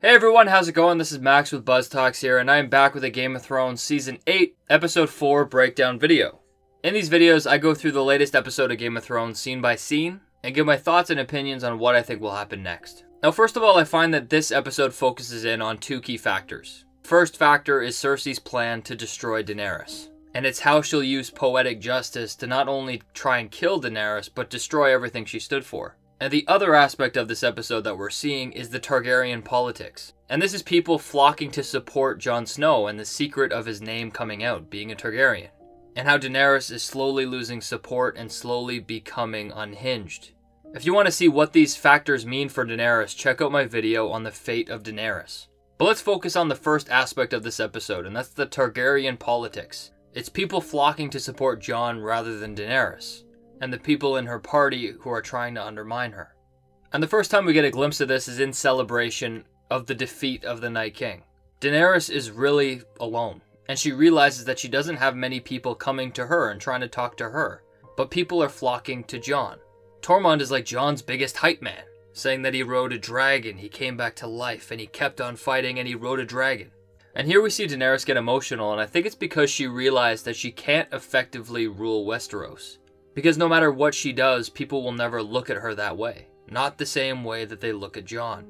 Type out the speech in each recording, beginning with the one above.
Hey everyone, how's it going? This is Max with BuzzTox here, and I am back with a Game of Thrones Season 8, Episode 4 breakdown video. In these videos, I go through the latest episode of Game of Thrones scene by scene, and give my thoughts and opinions on what I think will happen next. Now first of all, I find that this episode focuses in on two key factors. First factor is Cersei's plan to destroy Daenerys, and it's how she'll use poetic justice to not only try and kill Daenerys, but destroy everything she stood for. And the other aspect of this episode that we're seeing is the Targaryen politics. And this is people flocking to support Jon Snow and the secret of his name coming out, being a Targaryen. And how Daenerys is slowly losing support and slowly becoming unhinged. If you want to see what these factors mean for Daenerys, check out my video on the fate of Daenerys. But let's focus on the first aspect of this episode, and that's the Targaryen politics. It's people flocking to support Jon rather than Daenerys, and the people in her party who are trying to undermine her. And the first time we get a glimpse of this is in celebration of the defeat of the Night King. Daenerys is really alone, and she realizes that she doesn't have many people coming to her and trying to talk to her, but people are flocking to Jon. Tormund is like Jon's biggest hype man, saying that he rode a dragon, he came back to life, and he kept on fighting and he rode a dragon. And here we see Daenerys get emotional, and I think it's because she realized that she can't effectively rule Westeros. Because no matter what she does, people will never look at her that way. Not the same way that they look at Jon.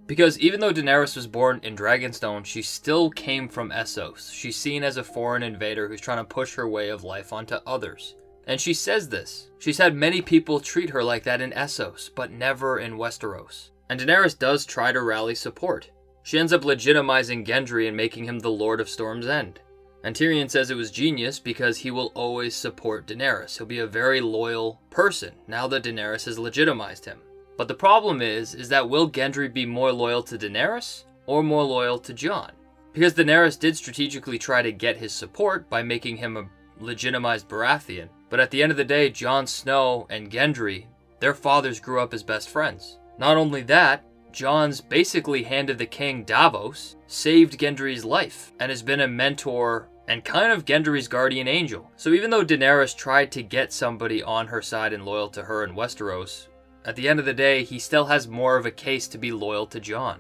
Because even though Daenerys was born in Dragonstone, she still came from Essos. She's seen as a foreign invader who's trying to push her way of life onto others. And she says this. She's had many people treat her like that in Essos, but never in Westeros. And Daenerys does try to rally support. She ends up legitimizing Gendry and making him the Lord of Storm's End. And Tyrion says it was genius because he will always support Daenerys. He'll be a very loyal person now that Daenerys has legitimized him. But the problem is that will Gendry be more loyal to Daenerys or more loyal to Jon? Because Daenerys did strategically try to get his support by making him a legitimized Baratheon. But at the end of the day, Jon Snow and Gendry, their fathers grew up as best friends. Not only that, Jon's basically handed the king Davos, saved Gendry's life, and has been a mentor and kind of Gendry's guardian angel. So even though Daenerys tried to get somebody on her side and loyal to her in Westeros, at the end of the day, he still has more of a case to be loyal to Jon.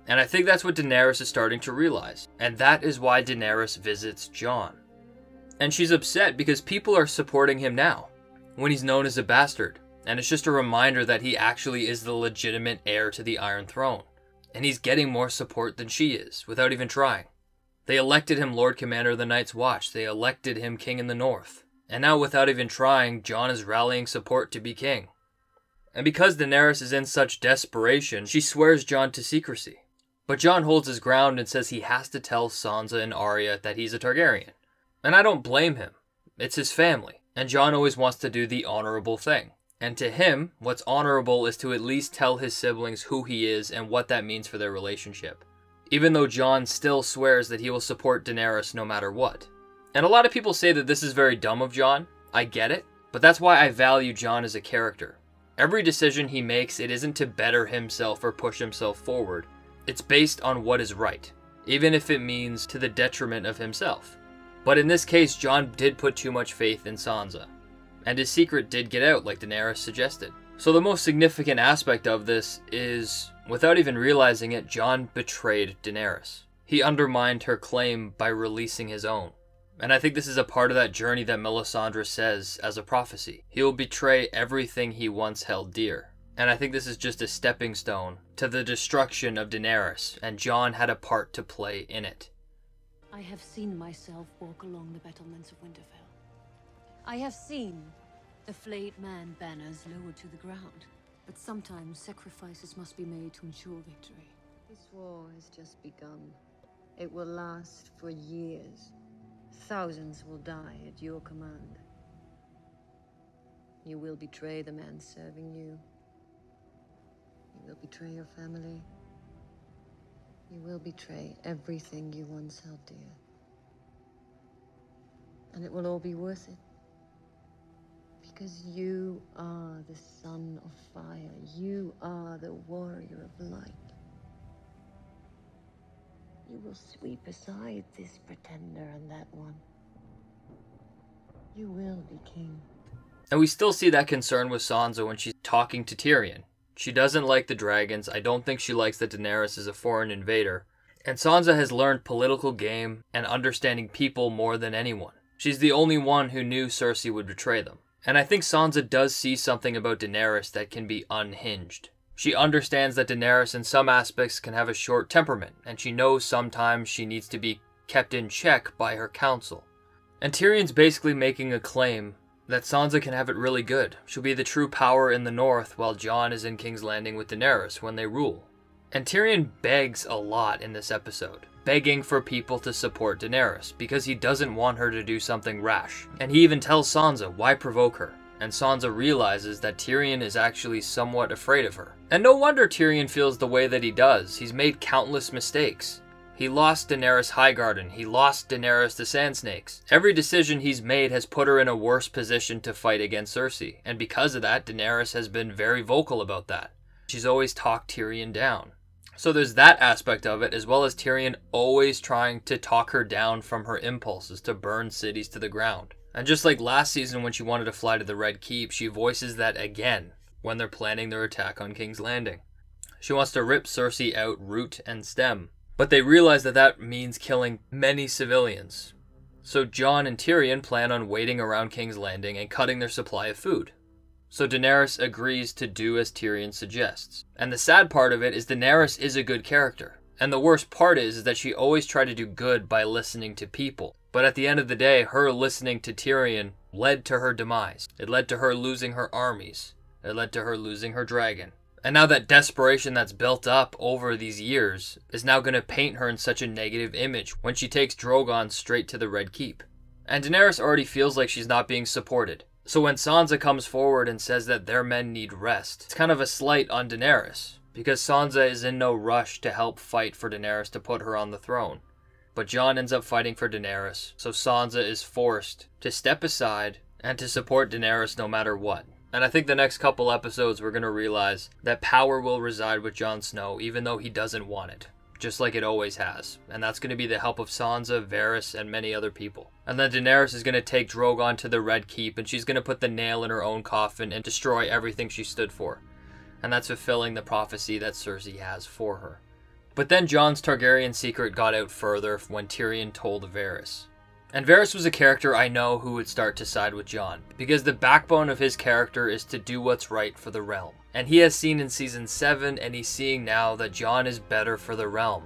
And I think that's what Daenerys is starting to realize. And that is why Daenerys visits Jon. And she's upset because people are supporting him now, when he's known as a bastard. And it's just a reminder that he actually is the legitimate heir to the Iron Throne. And he's getting more support than she is, without even trying. They elected him Lord Commander of the Night's Watch. They elected him King in the North. And now, without even trying, Jon is rallying support to be king. And because Daenerys is in such desperation, she swears Jon to secrecy. But Jon holds his ground and says he has to tell Sansa and Arya that he's a Targaryen. And I don't blame him. It's his family. And Jon always wants to do the honorable thing. And to him, what's honorable is to at least tell his siblings who he is and what that means for their relationship. Even though Jon still swears that he will support Daenerys no matter what. And a lot of people say that this is very dumb of Jon. I get it. But that's why I value Jon as a character. Every decision he makes, it isn't to better himself or push himself forward. It's based on what is right. Even if it means to the detriment of himself. But in this case, Jon did put too much faith in Sansa. And his secret did get out, like Daenerys suggested. So the most significant aspect of this is, without even realizing it, Jon betrayed Daenerys. He undermined her claim by releasing his own. And I think this is a part of that journey that Melisandre says as a prophecy. He will betray everything he once held dear. And I think this is just a stepping stone to the destruction of Daenerys, and Jon had a part to play in it. I have seen myself walk along the battlements of Winterfell. I have seen the flayed man banners lowered to the ground. But sometimes sacrifices must be made to ensure victory. This war has just begun. It will last for years. Thousands will die at your command. You will betray the man serving you. You will betray your family. You will betray everything you once held dear. And it will all be worth it. Because you are the son of fire. You are the warrior of light. You will sweep aside this pretender and that one. You will be king. And we still see that concern with Sansa when she's talking to Tyrion. She doesn't like the dragons. I don't think she likes that Daenerys is a foreign invader. And Sansa has learned political game and understanding people more than anyone. She's the only one who knew Cersei would betray them. And I think Sansa does see something about Daenerys that can be unhinged. She understands that Daenerys in some aspects can have a short temperament, and she knows sometimes she needs to be kept in check by her council. And Tyrion's basically making a claim that Sansa can have it really good. She'll be the true power in the north while Jon is in King's Landing with Daenerys when they rule. And Tyrion begs a lot in this episode, begging for people to support Daenerys because he doesn't want her to do something rash. And he even tells Sansa, why provoke her? And Sansa realizes that Tyrion is actually somewhat afraid of her. And no wonder Tyrion feels the way that he does. He's made countless mistakes. He lost Daenerys Highgarden. He lost Daenerys the Sand Snakes. Every decision he's made has put her in a worse position to fight against Cersei. And because of that, Daenerys has been very vocal about that. She's always talked Tyrion down. So there's that aspect of it, as well as Tyrion always trying to talk her down from her impulses to burn cities to the ground. And just like last season when she wanted to fly to the Red Keep, she voices that again when they're planning their attack on King's Landing. She wants to rip Cersei out root and stem. But they realize that that means killing many civilians. So Jon and Tyrion plan on waiting around King's Landing and cutting their supply of food. So Daenerys agrees to do as Tyrion suggests. And the sad part of it is Daenerys is a good character. And the worst part is that she always tried to do good by listening to people. But at the end of the day, her listening to Tyrion led to her demise. It led to her losing her armies. It led to her losing her dragon. And now that desperation that's built up over these years is now going to paint her in such a negative image when she takes Drogon straight to the Red Keep. And Daenerys already feels like she's not being supported. So when Sansa comes forward and says that their men need rest, it's kind of a slight on Daenerys, because Sansa is in no rush to help fight for Daenerys to put her on the throne. But Jon ends up fighting for Daenerys, so Sansa is forced to step aside and to support Daenerys no matter what. And I think the next couple episodes we're going to realize that power will reside with Jon Snow even though he doesn't want it, just like it always has. And that's going to be the help of Sansa, Varys, and many other people. And then Daenerys is going to take Drogon to the Red Keep and she's going to put the nail in her own coffin and destroy everything she stood for. And that's fulfilling the prophecy that Cersei has for her. But then Jon's Targaryen secret got out further when Tyrion told Varys. And Varys was a character I know who would start to side with Jon, because the backbone of his character is to do what's right for the realm. And he has seen in Season 7, and he's seeing now that Jon is better for the realm.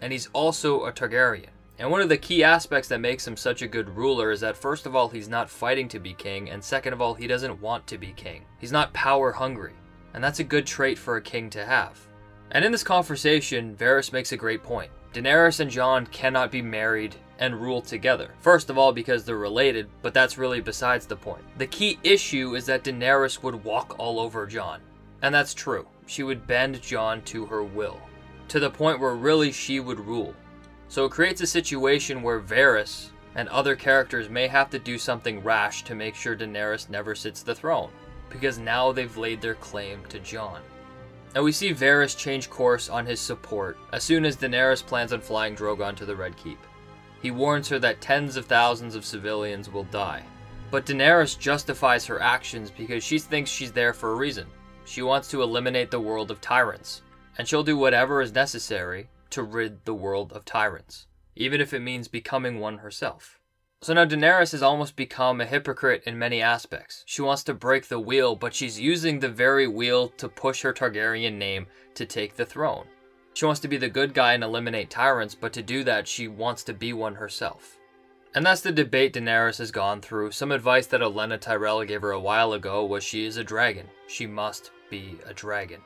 And he's also a Targaryen. And one of the key aspects that makes him such a good ruler is that first of all, he's not fighting to be king, and second of all, he doesn't want to be king. He's not power hungry, and that's a good trait for a king to have. And in this conversation, Varys makes a great point. Daenerys and Jon cannot be married and rule together. First of all, because they're related, but that's really besides the point. The key issue is that Daenerys would walk all over Jon. And that's true. She would bend Jon to her will, to the point where really she would rule. So it creates a situation where Varys and other characters may have to do something rash to make sure Daenerys never sits the throne, because now they've laid their claim to Jon. And we see Varys change course on his support as soon as Daenerys plans on flying Drogon to the Red Keep. He warns her that tens of thousands of civilians will die. But Daenerys justifies her actions because she thinks she's there for a reason. She wants to eliminate the world of tyrants, and she'll do whatever is necessary to rid the world of tyrants, even if it means becoming one herself. So now Daenerys has almost become a hypocrite in many aspects. She wants to break the wheel, but she's using the very wheel to push her Targaryen name to take the throne. She wants to be the good guy and eliminate tyrants, but to do that, she wants to be one herself. And that's the debate Daenerys has gone through. Some advice that Olenna Tyrell gave her a while ago was she is a dragon. She must be a dragon.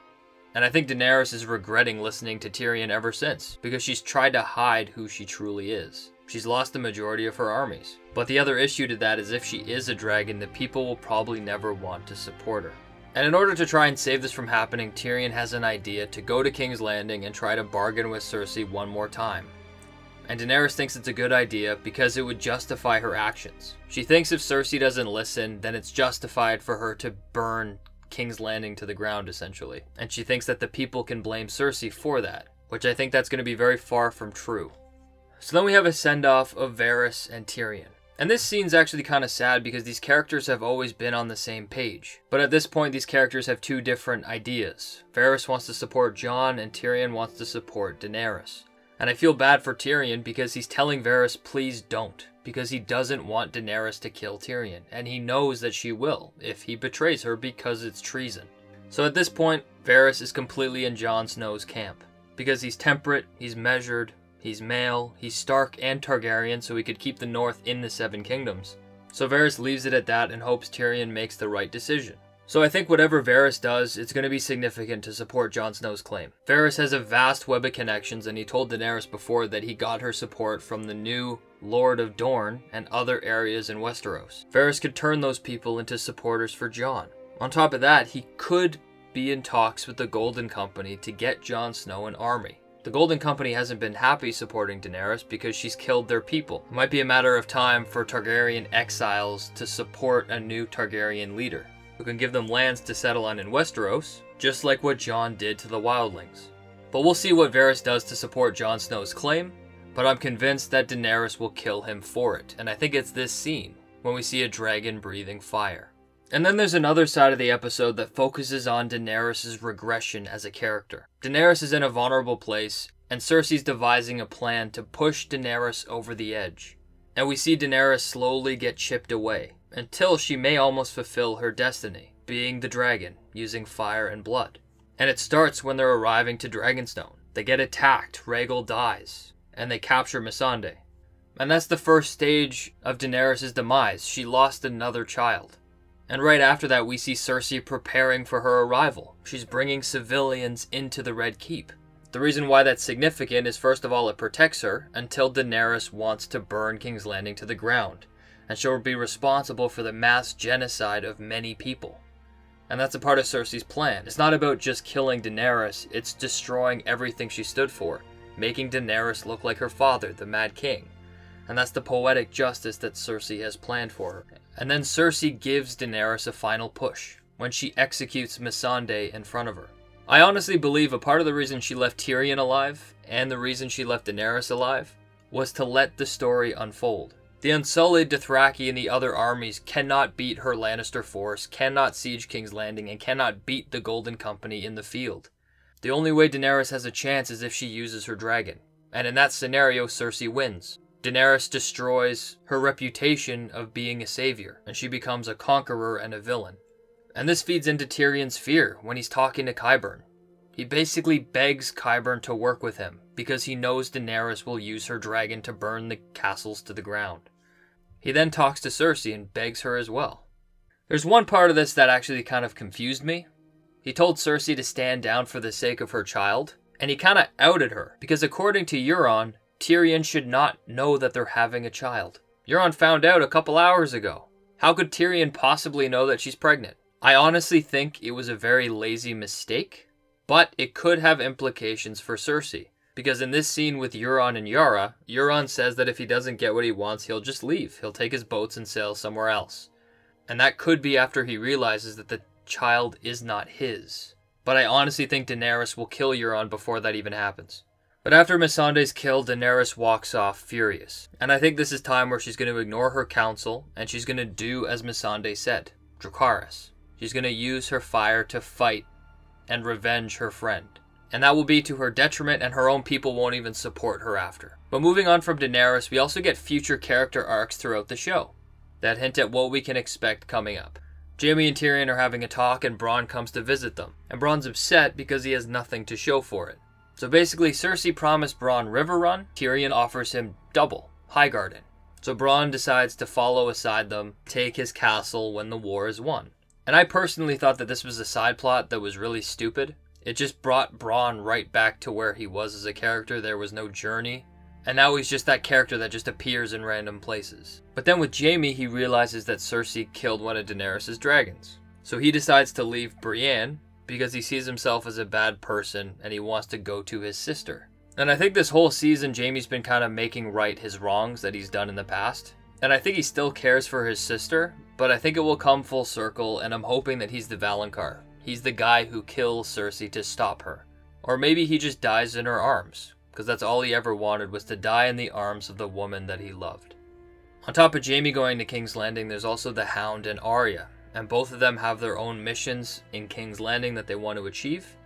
And I think Daenerys is regretting listening to Tyrion ever since, because she's tried to hide who she truly is. She's lost the majority of her armies. But the other issue to that is if she is a dragon, the people will probably never want to support her. And in order to try and save this from happening, Tyrion has an idea to go to King's Landing and try to bargain with Cersei one more time. And Daenerys thinks it's a good idea because it would justify her actions. She thinks if Cersei doesn't listen, then it's justified for her to burn King's Landing to the ground, essentially. And she thinks that the people can blame Cersei for that, which I think that's going to be very far from true. So then we have a send-off of Varys and Tyrion. And this scene's actually kind of sad because these characters have always been on the same page. But at this point, these characters have two different ideas. Varys wants to support Jon and Tyrion wants to support Daenerys. And I feel bad for Tyrion because he's telling Varys, please don't. Because he doesn't want Daenerys to kill Tyrion. And he knows that she will if he betrays her because it's treason. So at this point, Varys is completely in Jon Snow's camp. Because he's temperate, he's measured, he's male, he's Stark and Targaryen, so he could keep the North in the Seven Kingdoms. So Varys leaves it at that and hopes Tyrion makes the right decision. So I think whatever Varys does, it's going to be significant to support Jon Snow's claim. Varys has a vast web of connections, and he told Daenerys before that he got her support from the new Lord of Dorne and other areas in Westeros. Varys could turn those people into supporters for Jon. On top of that, he could be in talks with the Golden Company to get Jon Snow an army. The Golden Company hasn't been happy supporting Daenerys because she's killed their people. It might be a matter of time for Targaryen exiles to support a new Targaryen leader, who can give them lands to settle on in Westeros, just like what Jon did to the wildlings. But we'll see what Varys does to support Jon Snow's claim, but I'm convinced that Daenerys will kill him for it, and I think it's this scene, when we see a dragon breathing fire. And then there's another side of the episode that focuses on Daenerys' regression as a character. Daenerys is in a vulnerable place, and Cersei's devising a plan to push Daenerys over the edge. And we see Daenerys slowly get chipped away, until she may almost fulfill her destiny, being the dragon, using fire and blood. And it starts when they're arriving to Dragonstone. They get attacked, Rhaegal dies, and they capture Missandei. And that's the first stage of Daenerys' demise. She lost another child. And right after that, we see Cersei preparing for her arrival. She's bringing civilians into the Red Keep. The reason why that's significant is, first of all, it protects her until Daenerys wants to burn King's Landing to the ground, and she'll be responsible for the mass genocide of many people. And that's a part of Cersei's plan. It's not about just killing Daenerys, it's destroying everything she stood for, making Daenerys look like her father, the Mad King. And that's the poetic justice that Cersei has planned for her. And then Cersei gives Daenerys a final push, when she executes Missandei in front of her. I honestly believe a part of the reason she left Tyrion alive, and the reason she left Daenerys alive, was to let the story unfold. The Unsullied, Dothraki, and the other armies cannot beat her Lannister force, cannot siege King's Landing, and cannot beat the Golden Company in the field. The only way Daenerys has a chance is if she uses her dragon. And in that scenario, Cersei wins. Daenerys destroys her reputation of being a savior, and she becomes a conqueror and a villain. And this feeds into Tyrion's fear when he's talking to Qyburn. He basically begs Qyburn to work with him, because he knows Daenerys will use her dragon to burn the castles to the ground. He then talks to Cersei and begs her as well. There's one part of this that actually kind of confused me. He told Cersei to stand down for the sake of her child, and he kind of outed her, because according to Euron, Tyrion should not know that they're having a child. Euron found out a couple hours ago. How could Tyrion possibly know that she's pregnant? I honestly think it was a very lazy mistake, but it could have implications for Cersei. Because in this scene with Euron and Yara, Euron says that if he doesn't get what he wants, he'll just leave. He'll take his boats and sail somewhere else. And that could be after he realizes that the child is not his. But I honestly think Daenerys will kill Euron before that even happens. But after Missandei's killed, Daenerys walks off furious. And I think this is time where she's going to ignore her counsel, and she's going to do as Missandei said, Dracarys. She's going to use her fire to fight and revenge her friend. And that will be to her detriment, and her own people won't even support her after. But moving on from Daenerys, we also get future character arcs throughout the show that hint at what we can expect coming up. Jaime and Tyrion are having a talk, and Bronn comes to visit them. And Bronn's upset because he has nothing to show for it. So basically, Cersei promised Bronn Riverrun. Tyrion offers him double, Highgarden. So Bronn decides to follow aside them, take his castle when the war is won. And I personally thought that this was a side plot that was really stupid. It just brought Bronn right back to where he was as a character. There was no journey. And now he's just that character that just appears in random places. But then with Jaime, he realizes that Cersei killed one of Daenerys' dragons. So he decides to leave Brienne, because he sees himself as a bad person and he wants to go to his sister. And I think this whole season, Jaime's been kind of making right his wrongs that he's done in the past. And I think he still cares for his sister, but I think it will come full circle, and I'm hoping that he's the Valonqar. He's the guy who kills Cersei to stop her. Or maybe he just dies in her arms, because that's all he ever wanted, was to die in the arms of the woman that he loved. On top of Jaime going to King's Landing, there's also the Hound and Arya, and both of them have their own missions in King's Landing that they want to achieve,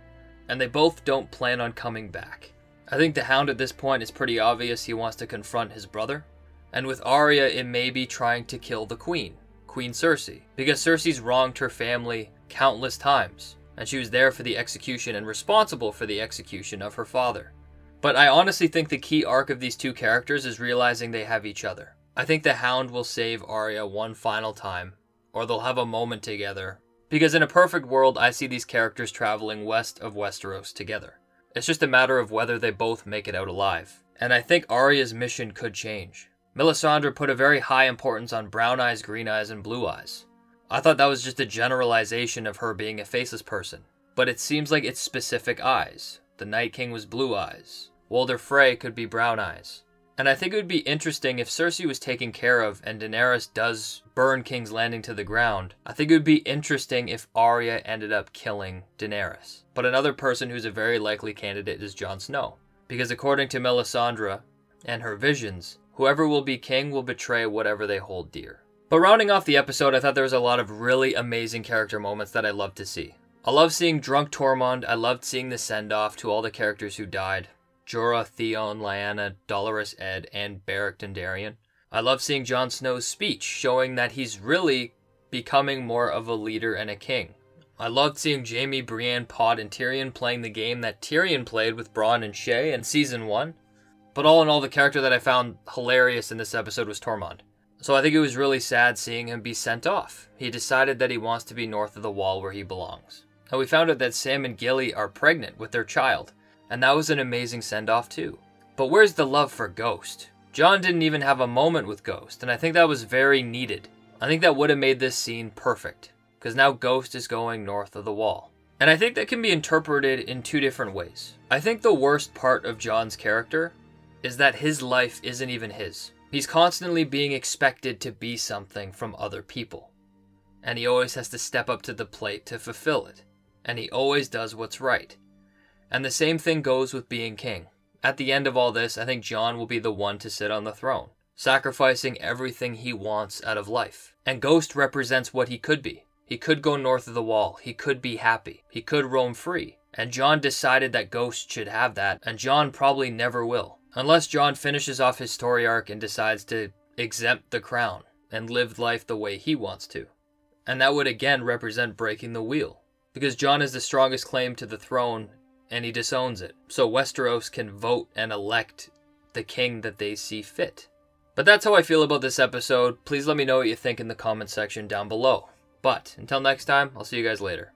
and they both don't plan on coming back. I think the Hound at this point is pretty obvious he wants to confront his brother, and with Arya it may be trying to kill the Queen Cersei, because Cersei's wronged her family countless times, and she was there for the execution and responsible for the execution of her father. But I honestly think the key arc of these two characters is realizing they have each other. I think the Hound will save Arya one final time, or they'll have a moment together, because in a perfect world I see these characters traveling west of Westeros together. It's just a matter of whether they both make it out alive. And I think Arya's mission could change. Melisandre put a very high importance on brown eyes, green eyes, and blue eyes. I thought that was just a generalization of her being a faceless person, but it seems like it's specific eyes. The Night King was blue eyes. Walder Frey could be brown eyes. And I think it would be interesting if Cersei was taken care of and Daenerys does burn King's Landing to the ground. I think it would be interesting if Arya ended up killing Daenerys. But another person who's a very likely candidate is Jon Snow, because according to Melisandre and her visions, whoever will be king will betray whatever they hold dear. But rounding off the episode, I thought there was a lot of really amazing character moments that I loved to see. I loved seeing drunk Tormund. I loved seeing the send-off to all the characters who died. Jorah, Theon, Lyanna, Dolorous Edd, and Beric Dondarrion. I love seeing Jon Snow's speech, showing that he's really becoming more of a leader and a king. I loved seeing Jaime, Brienne, Pod, and Tyrion playing the game that Tyrion played with Bronn and Shae in Season 1. But all in all, the character that I found hilarious in this episode was Tormund. So I think it was really sad seeing him be sent off. He decided that he wants to be north of the wall where he belongs. And we found out that Sam and Gilly are pregnant with their child. And that was an amazing send-off too. But where's the love for Ghost? Jon didn't even have a moment with Ghost, and I think that was very needed. I think that would have made this scene perfect, because now Ghost is going north of the wall. And I think that can be interpreted in two different ways. I think the worst part of Jon's character is that his life isn't even his. He's constantly being expected to be something from other people. And he always has to step up to the plate to fulfill it. And he always does what's right. And the same thing goes with being king. At the end of all this, I think Jon will be the one to sit on the throne, sacrificing everything he wants out of life. And Ghost represents what he could be. He could go north of the wall. He could be happy. He could roam free. And Jon decided that Ghost should have that, and Jon probably never will. Unless Jon finishes off his story arc and decides to exempt the crown and live life the way he wants to. And that would again represent breaking the wheel, because Jon has the strongest claim to the throne and he disowns it, so Westeros can vote and elect the king that they see fit. But that's how I feel about this episode. Please let me know what you think in the comment section down below. But until next time, I'll see you guys later.